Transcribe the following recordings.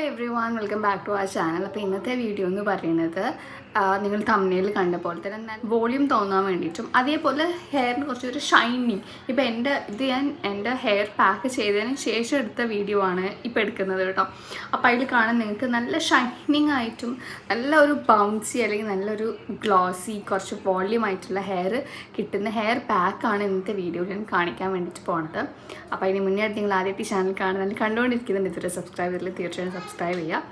Everyone welcome back to our channel. അപ്പോൾ ഇന്നത്തെ video എന്ന് പറയുന്നത് നിങ്ങൾ തമ്മിൽ കണ്ട പോലെ തന്നെ വോളിയം തോന്നാൻ വേണ്ടിയിട്ടും അതേപോലെ ഹെയറിന് കുറച്ചൊരു ഷൈനിങ്. ഇപ്പോൾ ഞാൻ എൻ്റെ ഹെയർ പാക്ക് ചെയ്തതിന് ശേഷം എടുത്ത വീഡിയോ ആണ് ഇപ്പോൾ എടുക്കുന്നത് കേട്ടോ. അപ്പോൾ അതിൽ കാണാൻ നിങ്ങൾക്ക് നല്ല ഷൈനിങ് ആയിട്ടും നല്ല ഒരു ബൗൺസി അല്ലെങ്കിൽ നല്ലൊരു ഗ്ലോസി കുറച്ച് വോളിയം ആയിട്ടുള്ള ഹെയർ കിട്ടുന്ന ഹെയർ പാക്കാണ് ഇന്നത്തെ വീഡിയോയിൽ ഞാൻ കാണിക്കാൻ വേണ്ടിയിട്ട് പോകുന്നത്. അപ്പോൾ അതിന് മുന്നേ ആയിട്ട് നിങ്ങൾ ആദ്യമായിട്ട് ഈ ചാനൽ കാണുന്നത് കണ്ടുകൊണ്ടിരിക്കുന്നുണ്ട്, ഇതുവരെ സബ്സ്ക്രൈബ് ചെയ്തില്ല തീർച്ചയായും സബ്സ്ക്രൈബ് ചെയ്യുക.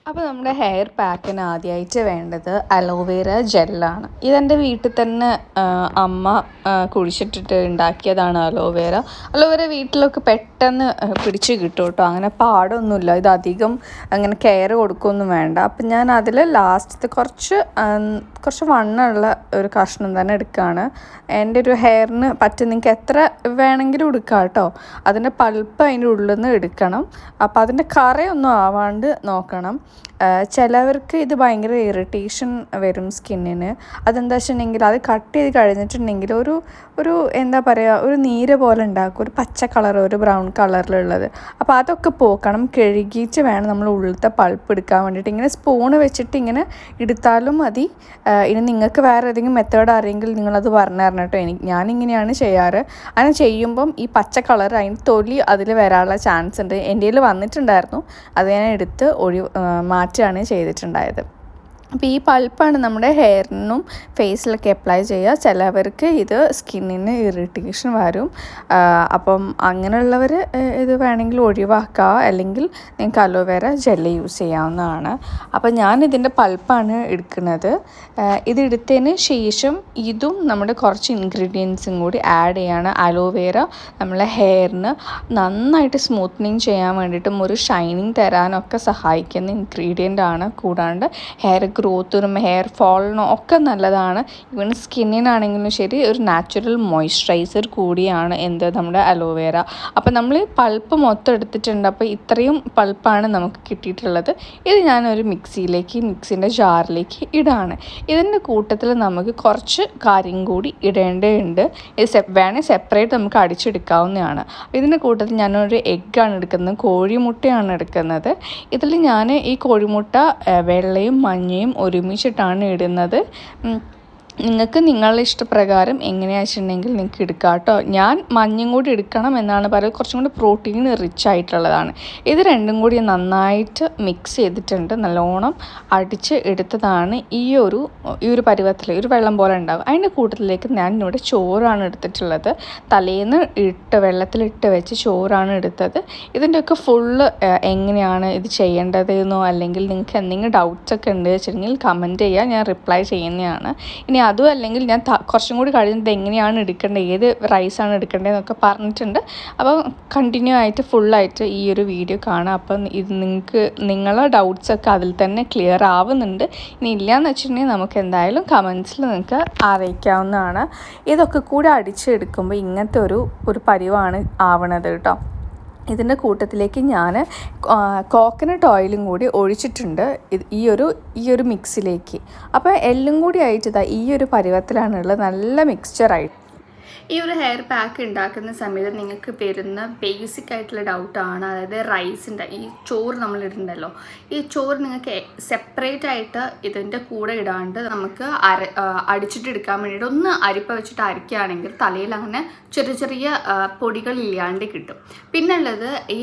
അപ്പോൾ നമ്മുടെ ഹെയർ പാക്കിന് ആദ്യമായിട്ട് വേണ്ടത് അലോവേര ജെല്ലാണ്. ഇതെൻ്റെ വീട്ടിൽ തന്നെ അമ്മ കുഴിച്ചിട്ടിട്ട് ഉണ്ടാക്കിയതാണ് അലോവേര. വീട്ടിലൊക്കെ പെട്ടെന്ന് പിടിച്ച് കിട്ടും കേട്ടോ, അങ്ങനെ പാടൊന്നുമില്ല. ഇതധികം അങ്ങനെ കെയർ കൊടുക്കുകയൊന്നും വേണ്ട. അപ്പം ഞാൻ അതിൽ ലാസ്റ്റത്തെ കുറച്ച് വണ്ണമുള്ള ഒരു കഷ്ണം തന്നെ എടുക്കുകയാണ്. എൻ്റെ ഒരു ഹെയറിന് പറ്റും, നിങ്ങൾക്ക് എത്ര വേണമെങ്കിലും എടുക്കാം കേട്ടോ. അതിൻ്റെ പൾപ്പ് അതിൻ്റെ ഉള്ളിൽ നിന്ന് എടുക്കണം. അപ്പോൾ അതിൻ്റെ കറയൊന്നും ആവാണ്ട് നോക്കണം. ചിലവർക്ക് ഇത് ഭയങ്കര ഇറിറ്റേഷൻ വരും സ്കിന്നിന്. അതെന്താ വെച്ചിട്ടുണ്ടെങ്കിൽ അത് കട്ട് ചെയ്ത് കഴിഞ്ഞിട്ടുണ്ടെങ്കിൽ ഒരു എന്താ പറയുക, ഒരു നീര് പോലെ ഉണ്ടാക്കും, ഒരു പച്ച കളർ ഒരു ബ്രൗൺ കളറിലുള്ളത്. അപ്പോൾ അതൊക്കെ പോക്കണം. കഴുകിയിട്ട് വേണം നമ്മൾ ഉള്ളിലത്തെ പൾപ്പ് എടുക്കാൻ വേണ്ടിയിട്ട്. ഇങ്ങനെ സ്പൂണ് വെച്ചിട്ട് ഇങ്ങനെ എടുത്താലും മതി. ഇനി നിങ്ങൾക്ക് വേറെ ഏതെങ്കിലും മെത്തേഡ് അറിയെങ്കിൽ നിങ്ങളത് പറഞ്ഞു തരണം കേട്ടോ. ഞാനിങ്ങനെയാണ് ചെയ്യാറ്. അങ്ങനെ ചെയ്യുമ്പം ഈ പച്ച കളർ അതിന് തൊലി അതിൽ വരാനുള്ള ചാൻസ് ഉണ്ട്. എൻ്റെ കയ്യിൽ വന്നിട്ടുണ്ടായിരുന്നു, അത് ഞാൻ എടുത്ത് മാറ്റുകയാണ് ചെയ്തിട്ടുണ്ടായത്. അപ്പോൾ ഈ പൾപ്പാണ് നമ്മുടെ ഹെയറിനും ഫേസിലൊക്കെ അപ്ലൈ ചെയ്യുക. ചിലവർക്ക് ഇത് സ്കിന്നിന് ഇറിറ്റേഷൻ വരും. അപ്പം അങ്ങനെയുള്ളവർ ഇത് വേണമെങ്കിൽ ഒഴിവാക്കുക, അല്ലെങ്കിൽ നിങ്ങൾക്ക് അലോവേര ജെല്ല് യൂസ് ചെയ്യാവുന്നതാണ്. അപ്പോൾ ഞാനിതിൻ്റെ പൾപ്പാണ് എടുക്കുന്നത്. ഇതെടുത്തതിന് ശേഷം ഇതും നമ്മുടെ കുറച്ച് ഇൻഗ്രീഡിയൻസും കൂടി ആഡ് ചെയ്യാണ്. അലോവേര നമ്മളെ ഹെയറിന് നന്നായിട്ട് സ്മൂത്തനിങ് ചെയ്യാൻ വേണ്ടിയിട്ടും ഒരു ഷൈനിങ് തരാനൊക്കെ സഹായിക്കുന്ന ഇൻഗ്രീഡിയൻ്റ് ആണ്. കൂടാണ്ട് ഹെയർ ഗ്രോത്തിനും ഹെയർ ഫോളിനും ഒക്കെ നല്ലതാണ്. ഈവൻ സ്കിന്നിനാണെങ്കിലും ശരി, ഒരു നാച്ചുറൽ മോയ്സ്ചറൈസർ കൂടിയാണ് നമ്മുടെ അലോവേര. അപ്പോൾ നമ്മൾ പൾപ്പ് മൊത്തം എടുത്തിട്ടുണ്ട്. അപ്പോൾ ഇത്രയും പൾപ്പാണ് നമുക്ക് കിട്ടിയിട്ടുള്ളത്. ഇത് ഞാനൊരു മിക്സിൻ്റെ ജാറിലേക്ക് ഇടാണ്. ഇതിൻ്റെ കൂട്ടത്തിൽ നമുക്ക് കുറച്ച് കാര്യം കൂടി ഇടേണ്ടതുണ്ട്. ഇത് വേണേൽ സെപ്പറേറ്റ് നമുക്ക് അടിച്ചെടുക്കാവുന്നതാണ്. ഇതിൻ്റെ കൂട്ടത്തിൽ ഞാനൊരു എഗ്ഗാണ് എടുക്കുന്നത്, കോഴിമുട്ടയാണ് എടുക്കുന്നത്. ഇതിൽ ഞാൻ ഈ കോഴിമുട്ട വെള്ളയും മഞ്ഞയും ഒരുമിച്ചിട്ടാണ് ഇടുന്നത്. നിങ്ങൾക്ക് നിങ്ങളുടെ ഇഷ്ടപ്രകാരം എങ്ങനെയാണെന്ന് വെച്ചിട്ടുണ്ടെങ്കിൽ നിങ്ങൾക്ക് എടുക്കാം കേട്ടോ. ഞാൻ മഞ്ഞയും കൂടി എടുക്കണം എന്നാണ് പറയുന്നത്, കുറച്ചും കൂടി പ്രോട്ടീൻ റിച്ച് ആയിട്ടുള്ളതാണ്. ഇത് രണ്ടും കൂടി നന്നായിട്ട് മിക്സ് ചെയ്തിട്ടുണ്ട്, നല്ലോണം അടിച്ച് എടുത്തതാണ്. ഈ ഒരു പരുവത്തിൽ ഒരു വെള്ളം പോലെ ഉണ്ടാകും. അതിൻ്റെ കൂട്ടത്തിലേക്ക് ഞാൻ ഇവിടെ ചോറാണ് എടുത്തിട്ടുള്ളത്. തലേന്ന് വെള്ളത്തിലിട്ട് വെച്ച് ചോറാണ് എടുത്തത്. ഇതിൻ്റെയൊക്കെ ഫുള്ള് എങ്ങനെയാണ് ഇത് ചെയ്യേണ്ടതെന്നോ അല്ലെങ്കിൽ നിങ്ങൾക്ക് എന്തെങ്കിലും ഡൗട്ട്സ് ഒക്കെ ഉണ്ട് വെച്ചിട്ടുണ്ടെങ്കിൽ കമൻറ്റ് ചെയ്യുക, ഞാൻ റിപ്ലൈ ചെയ്യുന്നതാണ്. ഇനി അതും അല്ലെങ്കിൽ ഞാൻ കുറച്ചും കൂടി കഴിഞ്ഞിട്ട് എങ്ങനെയാണ് എടുക്കേണ്ടത്, ഏത് റൈസാണ് എടുക്കേണ്ടതെന്നൊക്കെ പറഞ്ഞിട്ടുണ്ട്. അപ്പോൾ കണ്ടിന്യൂ ആയിട്ട് ഫുള്ളായിട്ട് ഈ ഒരു വീഡിയോ കാണാം. അപ്പം ഇത് നിങ്ങളെ ഡൗട്ട്സൊക്കെ അതിൽ തന്നെ ക്ലിയർ ആവുന്നുണ്ട്. ഇനി ഇല്ലയെന്ന് വെച്ചിട്ടുണ്ടെങ്കിൽ നമുക്ക് എന്തായാലും കമൻസിൽ നിങ്ങൾക്ക് അറിയിക്കാവുന്നതാണ്. ഇതൊക്കെ കൂടി അടിച്ചെടുക്കുമ്പോൾ ഇങ്ങനത്തെ ഒരു പരിവാണ് ആവണത് കേട്ടോ. ഇതിൻ്റെ കൂട്ടത്തിലേക്ക് ഞാൻ കോക്കനട്ട് ഓയിലും കൂടി ഒഴിച്ചിട്ടുണ്ട് ഈ ഒരു മിക്സിലേക്ക്. അപ്പോൾ എല്ലാം കൂടി ആയിട്ട് ഈ ഒരു പരുവത്തിലാണുള്ളത്, നല്ല മിക്സ്ചറായിട്ട്. ഈ ഒരു ഹെയർ പാക്ക് ഉണ്ടാക്കുന്ന സമയത്ത് നിങ്ങൾക്ക് വരുന്ന ബേസിക് ആയിട്ടുള്ള ഡൗട്ടാണ്, അതായത് റൈസിൻ്റെ ഈ ചോറ് നമ്മൾ ഇടുന്നുണ്ടല്ലോ, ഈ ചോറ് നിങ്ങൾക്ക് സെപ്പറേറ്റ് ആയിട്ട് ഇതിൻ്റെ കൂടെ ഇടാണ്ട് നമുക്ക് അടിച്ചിട്ട് എടുക്കാൻ വേണ്ടിയിട്ട് ഒന്ന് അരിപ്പ വെച്ചിട്ട് അരിക്കുകയാണെങ്കിൽ തലയിൽ അങ്ങനെ ചെറിയ പൊടികൾ ഇല്ലാണ്ട് കിട്ടും. പിന്നുള്ളത് ഈ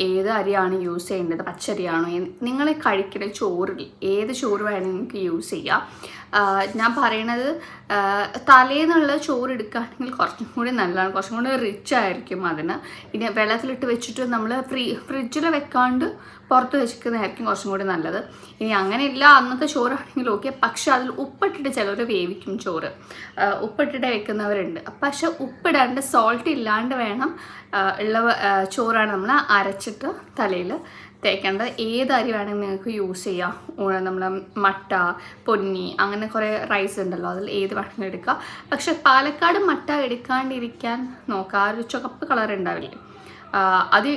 ഏത് അരിയാണ് യൂസ് ചെയ്യേണ്ടത്, പച്ചരിയാണോ, നിങ്ങൾ കഴിക്കുന്ന ചോറിൽ ഏത് ചോറ് വേണമെങ്കിൽ നിങ്ങൾക്ക് യൂസ് ചെയ്യാം. ഞാൻ പറയണത് തലേന്നുള്ള ചോറ് എടുക്കുകയാണെങ്കിൽ കുറച്ചും കൂടി നല്ലതാണ്, കുറച്ചും കൂടി റിച്ച് ആയിരിക്കും അതിന്. ഇനി വെള്ളത്തിലിട്ട് വെച്ചിട്ട് നമ്മൾ ഫ്രിഡ്ജിൽ വെക്കാണ്ട് പുറത്ത് വെച്ചിരിക്കുന്നതായിരിക്കും കുറച്ചും കൂടി നല്ലത്. ഇനി അങ്ങനെയില്ല, അന്നത്തെ ചോറാണെങ്കിൽ ഓക്കെ. പക്ഷെ അതിൽ ഉപ്പിട്ടിട്ട് ചിലർ വേവിക്കും ചോറ്, ഉപ്പിട്ടിട്ട് വെക്കുന്നവരുണ്ട്. പക്ഷെ ഉപ്പിടാണ്ട് സോൾട്ട് ഇല്ലാണ്ട് വേണം ഉള്ള ചോറാണ് നമ്മൾ അരച്ചിട്ട് തലയിൽ തേക്കേണ്ടത്. ഏത് അരി വേണമെങ്കിൽ നിങ്ങൾക്ക് യൂസ് ചെയ്യാം. നമ്മൾ മട്ട, പൊന്നി, അങ്ങനെ കുറേ റൈസ് ഉണ്ടല്ലോ, അതിൽ ഏത് വേണമെങ്കിലും എടുക്കുക. പക്ഷെ പാലക്കാട് മട്ട എടുക്കാണ്ടിരിക്കാൻ നോക്കുക, ആ ഒരു ചുവപ്പ് കളർ ഉണ്ടാവില്ലേ, അത്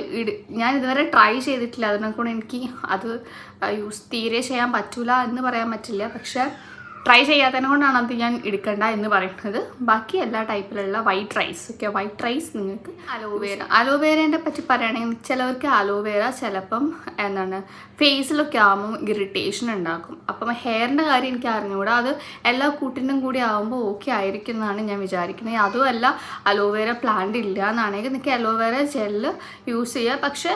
ഞാൻ ഇതുവരെ ട്രൈ ചെയ്തിട്ടില്ല. അതിനെക്കൊണ്ട് എനിക്ക് അത് തീരെ ചെയ്യാൻ പറ്റില്ല എന്ന് പറയാൻ പറ്റില്ല. പക്ഷേ ട്രൈ ചെയ്യാത്തതിനെ കൊണ്ടാണ് അത് ഞാൻ എടുക്കണ്ട എന്ന് പറയുന്നത്. ബാക്കി എല്ലാ ടൈപ്പിലുള്ള വൈറ്റ് റൈസ് വൈറ്റ് റൈസ് നിങ്ങൾക്ക് അലോവേരേൻ്റെ പറ്റി പറയുകയാണെങ്കിൽ ചിലവർക്ക് അലോവേര ചിലപ്പം എന്താണ് ഫേസിലൊക്കെ ആകുമ്പോൾ ഇറിറ്റേഷൻ ഉണ്ടാക്കും. അപ്പം ഹെയറിൻ്റെ കാര്യം എനിക്ക് അറിഞ്ഞുകൂടാ. അത് എല്ലാ കൂട്ടിനും കൂടി ആകുമ്പോൾ ഓക്കെ ആയിരിക്കും എന്നാണ് ഞാൻ വിചാരിക്കുന്നത്. അതുമല്ല അലോവേര പ്ലാന്റ് ഇല്ല എന്നാണെങ്കിൽ നിങ്ങൾക്ക് അലോവേര ജെല്ല് യൂസ് ചെയ്യുക. പക്ഷേ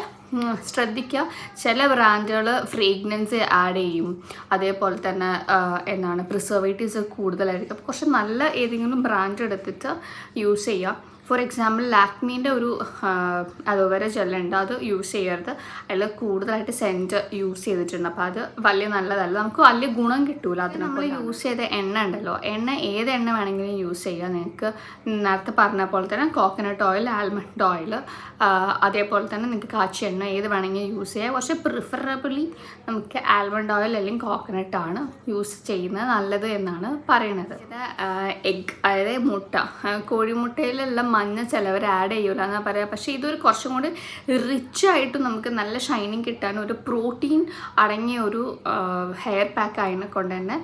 ശ്രദ്ധിക്കുക, ചില ബ്രാൻഡുകൾ ഫ്രേഗ്രൻസ് ആഡ് ചെയ്യും, അതേപോലെ തന്നെ എന്താണ് പ്രിസർവേറ്റീവ്സ് കൂടുതലായിരിക്കും. അപ്പോൾ കുറച്ച് നല്ല ഏതെങ്കിലും ബ്രാൻഡ് എടുത്തിട്ട് യൂസ് ചെയ്യുക. ഫോർ എക്സാമ്പിൾ ലാക്മീൻ്റെ ഒരു അലോവേര ജെല്ലുണ്ട്, അത് യൂസ് ചെയ്യരുത്. അതിൽ കൂടുതലായിട്ട് സെൻറ്റ് യൂസ് ചെയ്തിട്ടുണ്ട്. അപ്പോൾ അത് വലിയ നല്ലതല്ല, നമുക്ക് വലിയ ഗുണം കിട്ടൂല. അത് നമ്മൾ യൂസ് ചെയ്ത എണ്ണ ഉണ്ടല്ലോ, ഏത് എണ്ണ വേണമെങ്കിലും യൂസ് ചെയ്യുക. നിങ്ങൾക്ക് നേരത്തെ പറഞ്ഞ പോലെ തന്നെ കോക്കനട്ട് ഓയിൽ, ആൽമണ്ട് ഓയിൽ, അതേപോലെ തന്നെ നിങ്ങൾക്ക് കാച്ചിയ എണ്ണ ഏത് വേണമെങ്കിലും യൂസ് ചെയ്യുക. പക്ഷേ പ്രിഫറബിളി നമുക്ക് ആൽമണ്ട് ഓയിൽ അല്ലെങ്കിൽ കോക്കനട്ടാണ് യൂസ് ചെയ്യുന്നത് നല്ലത് എന്നാണ് പറയുന്നത്. എഗ്, അതായത് മുട്ട, കോഴിമുട്ടയിലുള്ള മഞ്ഞ ചിലവർ ആഡ് ചെയ്യൂല എന്നാണ് പറയുക. പക്ഷേ ഇതൊരു കുറച്ചും കൂടി റിച്ചായിട്ട് നമുക്ക് നല്ല ഷൈനിങ് കിട്ടാൻ ഒരു പ്രോട്ടീൻ അടങ്ങിയ ഒരു ഹെയർ പാക്ക് അതിനെ കൊണ്ട് തന്നെ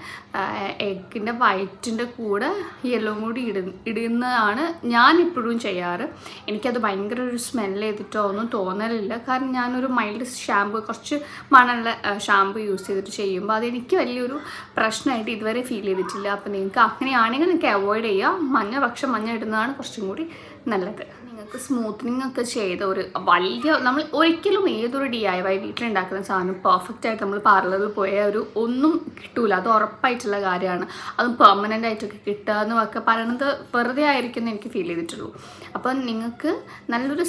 എഗ്ഗിൻ്റെ വൈറ്റിൻ്റെ കൂടെ യെല്ലോ കൂടി ഇടുന്നതാണ് ഞാനിപ്പോഴും ചെയ്യാറ്. എനിക്കത് ഭയങ്കര ഒരു സ്മെല്ല് ചെയ്തിട്ടോ ഒന്നും തോന്നലില്ല. കാരണം ഞാനൊരു മൈൽഡ് ഷാമ്പു, കുറച്ച് മണമുള്ള ഷാമ്പു യൂസ് ചെയ്തിട്ട് ചെയ്യുമ്പോൾ അതെനിക്ക് വലിയൊരു പ്രശ്നമായിട്ട് ഇതുവരെ ഫീൽ ചെയ്തിട്ടില്ല. അപ്പോൾ നിങ്ങൾക്ക് അങ്ങനെയാണെങ്കിൽ നിങ്ങൾക്ക് അവോയ്ഡ് ചെയ്യുക. മഞ്ഞ ഇടുന്നതാണ് കുറച്ചും കൂടി നല്ലത്. നിങ്ങൾക്ക് സ്മൂത്തനിങ് ഒക്കെ ചെയ്ത ഒരു വലിയ, നമ്മൾ ഒരിക്കലും ഏതൊരു DIY വീട്ടിലുണ്ടാക്കുന്ന സാധനം പെർഫെക്റ്റ് ആയിട്ട് നമ്മൾ പാർലറിൽ പോയാൽ ഒന്നും കിട്ടൂല. അത് ഉറപ്പായിട്ടുള്ള കാര്യമാണ്. അതും പെർമനൻ്റ് ആയിട്ടൊക്കെ കിട്ടുക എന്നൊക്കെ പറയുന്നത് വെറുതെ ആയിരിക്കും എന്ന് എനിക്ക് ഫീൽ ചെയ്തിട്ടുള്ളൂ. അപ്പം നിങ്ങൾക്ക് നല്ലൊരു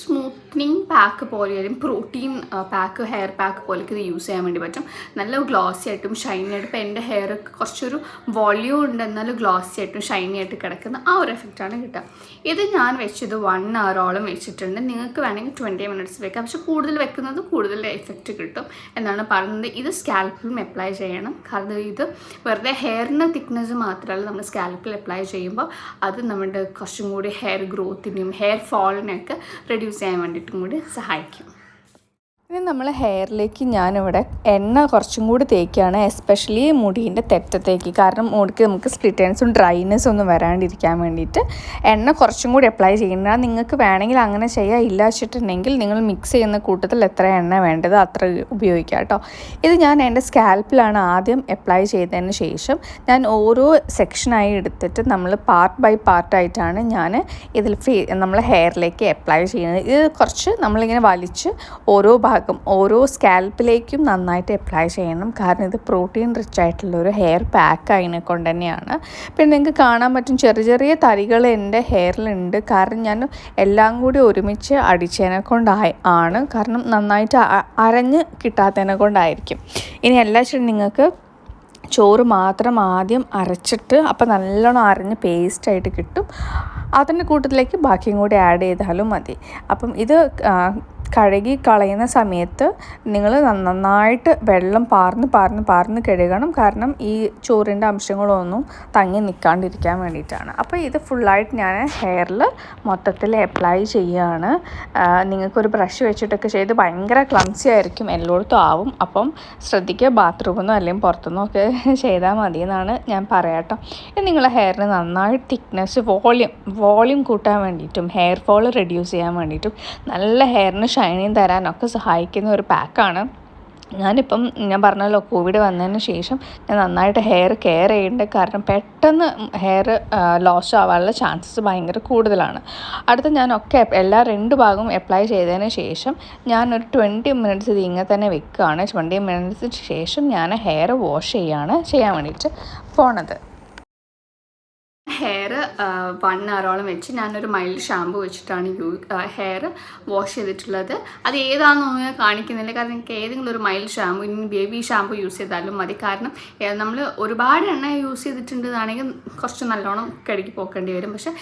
സ്മൂത്തനിങ് പാക്ക് പോലെ, അല്ലെങ്കിൽ പ്രോട്ടീൻ പാക്ക്, ഹെയർ പാക്ക് പോലെയൊക്കെ ഇത് യൂസ് ചെയ്യാൻ വേണ്ടി പറ്റും. നല്ല ഗ്ലോസി ആയിട്ടും ഷൈനി ആയിട്ടും. ഇപ്പോൾ എൻ്റെ ഹെയർ കുറച്ചൊരു വോള്യൂം ഉണ്ട്, എന്നാലും ഗ്ലോസി ആയിട്ടും ഷൈനി ആയിട്ട് കിടക്കുന്ന ആ ഒരു എഫക്റ്റാണ് കിട്ടുക. ഇത് ഞാൻ വെച്ചത് 1 hour വെച്ചിട്ടുണ്ട്. നിങ്ങൾക്ക് വേണമെങ്കിൽ 20 minutes വെക്കാം. പക്ഷെ കൂടുതൽ വെക്കുന്നത് കൂടുതൽ എഫക്റ്റ് കിട്ടും എന്നാണ് പറയുന്നത്. ഇത് സ്കാൽപ്പിലും അപ്ലൈ ചെയ്യണം. കാരണം ഇത് വെറുതെ ഹെയറിൻ്റെ തിക്നെസ് മാത്രമല്ല, നമ്മൾ സ്കാൽപ്പിൽ അപ്ലൈ ചെയ്യുമ്പോൾ അത് നമ്മുടെ കുറച്ചും കൂടി ഹെയർ ഗ്രോത്തിനെയും ഹെയർ ഫോളിനെയൊക്കെ റെഡ്യൂസ് ചെയ്യാൻ വേണ്ടിയിട്ടും കൂടി സഹായിക്കും. ഇനി നമ്മൾ ഹെയറിലേക്ക് ഞാനിവിടെ എണ്ണ കുറച്ചും കൂടി തേക്കുകയാണ്, എസ്പെഷ്യലി മുടീൻ്റെ തെറ്റത്തേക്ക്. കാരണം മുടിക്ക് നമുക്ക് സ്പ്ലിറ്റൻസും ഡ്രൈനെസ്സും ഒന്നും വരാണ്ടിരിക്കാൻ വേണ്ടിയിട്ട് എണ്ണ കുറച്ചും കൂടി അപ്ലൈ ചെയ്യുന്നത്. നിങ്ങൾക്ക് വേണമെങ്കിൽ അങ്ങനെ ചെയ്യാം. ഇല്ല വെച്ചിട്ടുണ്ടെങ്കിൽ നിങ്ങൾ മിക്സ് ചെയ്യുന്ന കൂട്ടത്തിൽ എത്ര എണ്ണ വേണ്ടത് അത്ര ഉപയോഗിക്കുക കേട്ടോ. ഇത് ഞാൻ എൻ്റെ സ്കാൽപ്പിലാണ് ആദ്യം അപ്ലൈ ചെയ്തതിന് ശേഷം ഞാൻ ഓരോ സെക്ഷനായി എടുത്തിട്ട് നമ്മൾ പാർട്ട് ബൈ പാർട്ടായിട്ടാണ് ഞാൻ ഇതിൽ നമ്മൾ ഹെയറിലേക്ക് അപ്ലൈ ചെയ്യുന്നത്. ഇത് കുറച്ച് നമ്മളിങ്ങനെ വലിച്ച് ഓരോ സ്കാൽപ്പിലേക്കും നന്നായിട്ട് അപ്ലൈ ചെയ്യണം. കാരണം ഇത് പ്രോട്ടീൻ റിച്ച് ആയിട്ടുള്ളൊരു ഹെയർ പാക്ക് അതിനെ കൊണ്ട് തന്നെയാണ്. പിന്നെ നിങ്ങൾക്ക് കാണാൻ പറ്റും ചെറിയ തരികൾ എൻ്റെ ഹെയറിലുണ്ട്. കാരണം ഞാൻ എല്ലാം കൂടി ഒരുമിച്ച് അടിച്ചതിനെ കൊണ്ടാണ്. കാരണം നന്നായിട്ട് അരഞ്ഞ് കിട്ടാത്തതിനെ കൊണ്ടായിരിക്കും. ഇനി എല്ലാ നിങ്ങൾക്ക് ചോറ് മാത്രം ആദ്യം അരച്ചിട്ട് അപ്പം നല്ലോണം അരഞ്ഞ് പേസ്റ്റായിട്ട് കിട്ടും. അതിൻ്റെ കൂട്ടത്തിലേക്ക് ബാക്കിയും കൂടി ആഡ് ചെയ്താലും മതി. അപ്പം ഇത് കഴുകി കളയുന്ന സമയത്ത് നിങ്ങൾ നന്നായിട്ട് വെള്ളം പാർന്ന് കഴുകണം. കാരണം ഈ ചോറിൻ്റെ അംശങ്ങളൊന്നും തങ്ങി നിൽക്കാണ്ടിരിക്കാൻ വേണ്ടിയിട്ടാണ്. അപ്പോൾ ഇത് ഫുള്ളായിട്ട് ഞാൻ ഹെയറിൽ മൊത്തത്തിൽ അപ്ലൈ ചെയ്യുകയാണ്. നിങ്ങൾക്കൊരു ബ്രഷ് വെച്ചിട്ടൊക്കെ ചെയ്ത് ഭയങ്കര ക്ലംസി ആയിരിക്കും, എല്ലായിടത്തും ആവും. അപ്പം ശ്രദ്ധിക്കുക, ബാത്റൂമിൽ നിന്നോ അല്ലെങ്കിൽ പുറത്തുനിന്നോ ഒക്കെ ചെയ്താൽ മതി എന്നാണ് ഞാൻ പറയാട്ടോ. ഇത് നിങ്ങളുടെ ഹെയറിന് നന്നായിട്ട് തിക്നെസ്, വോളിയം കൂട്ടാൻ വേണ്ടിയിട്ടും ഹെയർ ഫോൾ റെഡ്യൂസ് ചെയ്യാൻ വേണ്ടിയിട്ടും നല്ല ഹെയറിന് ഷൈനിങ് തരാനൊക്കെ സഹായിക്കുന്ന ഒരു പാക്കാണ്. ഞാൻ പറഞ്ഞല്ലോ, കോവിഡ് വന്നതിന് ശേഷം ഞാൻ നന്നായിട്ട് ഹെയർ കെയർ ചെയ്യുന്നുണ്ട്. കാരണം പെട്ടെന്ന് ഹെയർ ലോസ് ആവാനുള്ള ചാൻസസ് ഭയങ്കര കൂടുതലാണ്. അടുത്ത് ഞാനൊക്കെ എല്ലാ 2 ഭാഗവും അപ്ലൈ ചെയ്തതിന് ശേഷം ഞാനൊരു 20 minutes ഇത് ഇങ്ങനെ തന്നെ വെക്കുകയാണ്. 20 minutes ശേഷം ഞാൻ ഹെയർ വാഷ് ചെയ്യാൻ വേണ്ടിയിട്ട് പോണത്. ഹെയർ 1 hour വെച്ച് ഞാനൊരു മൈൽഡ് ഷാമ്പു വെച്ചിട്ടാണ് ഹെയർ വാഷ് ചെയ്തിട്ടുള്ളത്. അത് ഏതാണെന്നൊന്നും ഞാൻ കാണിക്കുന്നില്ല. കാരണം എനിക്ക് ഏതെങ്കിലും ഒരു മൈൽഡ് ഷാമ്പു, ഇനി ബേബി ഷാമ്പു യൂസ് ചെയ്താലും മതി. കാരണം നമ്മൾ ഒരുപാട് എണ്ണ യൂസ് ചെയ്തിട്ടുണ്ടെന്നാണെങ്കിൽ കുറച്ച് നല്ലോണം കഴുകി പോക്കേണ്ടി വരും. പക്ഷേ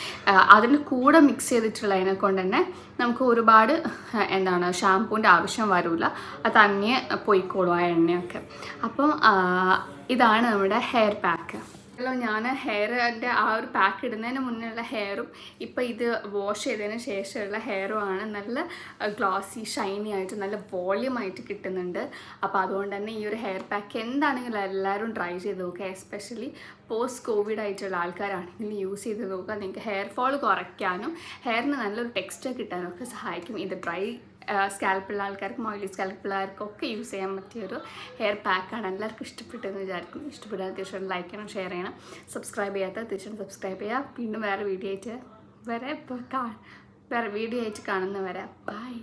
അതിൻ്റെ കൂടെ മിക്സ് ചെയ്തിട്ടുള്ളതിനെ കൊണ്ട് തന്നെ നമുക്ക് ഒരുപാട് ഷാമ്പൂവിൻ്റെ ആവശ്യം വരില്ല. അത് തന്നെ പോയിക്കോളും ആ എണ്ണയൊക്കെ. അപ്പം ഇതാണ് നമ്മുടെ ഹെയർ പാക്ക്. ഹലോ, ഞാൻ ഹെയറിൻ്റെ ആ ഒരു പാക്ക് ഇടുന്നതിന് മുന്നേയുള്ള ഹെയറും ഇപ്പോൾ ഇത് വാഷ് ചെയ്തതിന് ശേഷമുള്ള ഹെയറും ആണ് നല്ല ഗ്ലോസി ഷൈനി ആയിട്ട് നല്ല വോള്യൂമായിട്ട് കിട്ടുന്നുണ്ട്. അപ്പോൾ അതുകൊണ്ട് തന്നെ ഈ ഒരു ഹെയർ പാക്ക് എന്താണെങ്കിലും എല്ലാവരും ട്രൈ ചെയ്ത് നോക്കുക. എസ്പെഷ്യലി പോസ്റ്റ് കോവിഡ് ആയിട്ടുള്ള ആൾക്കാരാണെങ്കിൽ യൂസ് ചെയ്ത് നോക്കുക. നിങ്ങൾക്ക് ഹെയർ ഫോൾ കുറയ്ക്കാനും ഹെയറിന് നല്ലൊരു ടെക്സ്ചർ കിട്ടാനും ഒക്കെ സഹായിക്കും. ഇത് ഡ്രൈ സ്കാൽപ്പുള്ള ആൾക്കാർക്കും ഓയിലി സ്കാൽപ്പുള്ളവർക്കും ഒക്കെ യൂസ് ചെയ്യാൻ പറ്റിയൊരു ഹെയർ പാക്കാണ്. എല്ലാവർക്കും ഇഷ്ടപ്പെട്ടെന്ന് വിചാരിക്കും. ഇഷ്ടപ്പെട്ടാൽ തീർച്ചയായിട്ടും ലൈക്ക് ചെയ്യണം, ഷെയർ ചെയ്യണം. സബ്സ്ക്രൈബ് ചെയ്യാത്ത തീർച്ചയായിട്ടും സബ്സ്ക്രൈബ് ചെയ്യുക. വീണ്ടും വേറെ വീഡിയോ ആയിട്ട് കാണുന്നവരെ ബൈ.